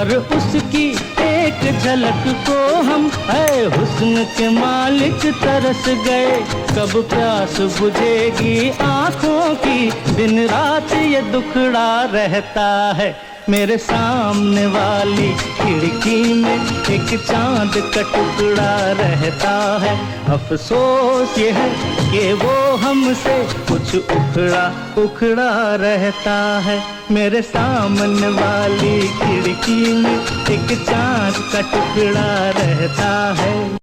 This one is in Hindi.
पर उसकी एक झलक को हम है हुस्न के मालिक तरस गए। कब प्यास बुझेगी आँखों की, दिन रात ये दुखड़ा रहता है। मेरे सामने वाली खिड़की में एक चांद का टुकड़ा रहता है। अफसोस ये है कि वो हमसे कुछ उखड़ा उखड़ा रहता है। मेरे सामने वाली खिड़की में एक चांद का टुकड़ा रहता है।